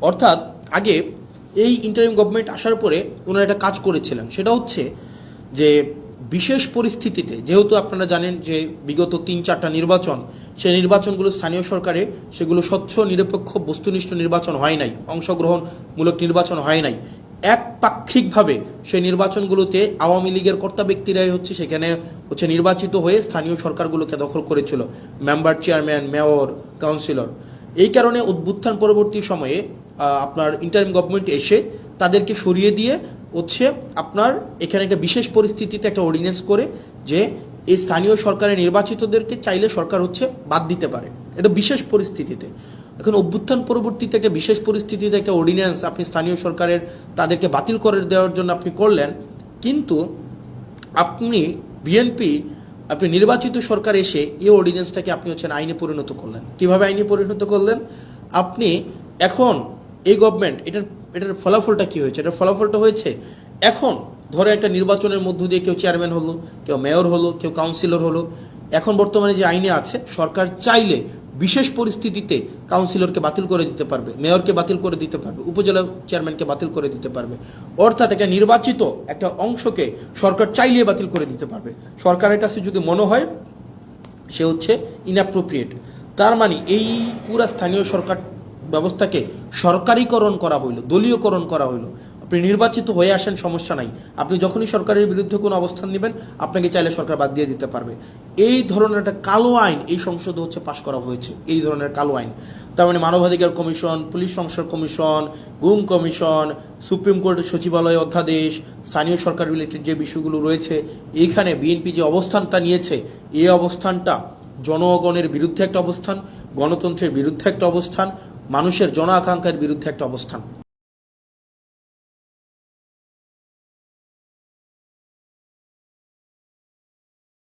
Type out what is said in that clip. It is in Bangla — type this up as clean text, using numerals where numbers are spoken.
অর্থাৎ আগে এই ইন্টারিম গভর্নমেন্ট আসার পরে ওনারা একটা কাজ করেছিলেন, সেটা হচ্ছে যে বিশেষ পরিস্থিতিতে, যেহেতু আপনারা জানেন যে বিগত ৩-৪টা নির্বাচন, সেই নির্বাচনগুলো স্থানীয় সরকারে সেগুলো স্বচ্ছ নিরপেক্ষ বস্তুনিষ্ঠ নির্বাচন হয় নাই, অংশগ্রহণমূলক নির্বাচন হয় নাই। একপাক্ষিকভাবে সেই নির্বাচনগুলোতে আওয়ামী লীগের কর্তা ব্যক্তিরাই সেখানে নির্বাচিত হয়ে স্থানীয় সরকারগুলোকে দখল করেছিল, মেম্বার, চেয়ারম্যান, মেয়র, কাউন্সিলর। এই কারণে অভ্যুত্থান পরবর্তী সময়ে আপনার ইন্টারিম গভর্নমেন্ট এসে তাদেরকে সরিয়ে দিয়ে আপনার এখানে একটা বিশেষ পরিস্থিতিতে একটা অর্ডিন্যান্স করে যে এই স্থানীয় সরকারের নির্বাচিতদেরকে চাইলে সরকার বাদ দিতে পারে, এটা বিশেষ পরিস্থিতিতে। এখন অভ্যুত্থান পরবর্তীতে একটা বিশেষ পরিস্থিতিতে একটা অর্ডিন্যান্স আপনি স্থানীয় সরকারের তাদেরকে বাতিল করে দেওয়ার জন্য আপনি করলেন, কিন্তু আপনি বিএনপি আপনি নির্বাচিত সরকার এসে এই অর্ডিন্যান্সটাকে আপনি আইনে পরিণত করলেন। কিভাবে আইনে পরিণত করলেন? আপনি এখন এই গভর্নমেন্ট এটার ফলাফলটা কি হয়েছে? এটার ফলাফলটা হয়েছে এখন ধরে একটা নির্বাচনের মধ্য দিয়ে কেউ চেয়ারম্যান হলো, কেউ মেয়র হলো, কেউ কাউন্সিলর হলো। এখন বর্তমানে যে আইনে আছে, সরকার চাইলে বিশেষ পরিস্থিতিতে কাউন্সিলরকে বাতিল করে দিতে পারবে, মেয়রকে বাতিল করে দিতে পারবে, উপজেলা চেয়ারম্যানকে বাতিল করে দিতে পারবে। অর্থাৎ একটা নির্বাচিত একটা অংশকে সরকার চাইলে বাতিল করে দিতে পারবে, সরকারের কাছে যদি মনে হয় সে ইনঅ্যাপ্রোপ্রিয়েট। তার মানে এই পুরা স্থানীয় সরকার ব্যবস্থাকে সরকারিকরণ করা হইল, দলীয়করণ করা হইল। আপনি নির্বাচিত হয়ে আসেন, সমস্যা নাই, আপনি যখনই সরকারের বিরুদ্ধে কোনো অবস্থান নেবেন আপনাকে চাইলে সরকার বাদ দিয়ে দিতে পারবে। এই ধরনের একটা কালো আইন এই সংসদে পাশ করা হয়েছে, এই ধরনের কালো আইন। তার মানে মানবাধিকার কমিশন, পুলিশ সংস্কার কমিশন, গুম কমিশন, সুপ্রিম কোর্টের সচিবালয় অধ্যাদেশ, স্থানীয় সরকার রিলেটেড যে বিষয়গুলো রয়েছে, এইখানে বিএনপি যে অবস্থানটা নিয়েছে, এই অবস্থানটা জনগণের বিরুদ্ধে একটা অবস্থান, গণতন্ত্রের বিরুদ্ধে একটা অবস্থান, মানুষের জন আকাঙ্ক্ষার বিরুদ্ধে একটা অবস্থান।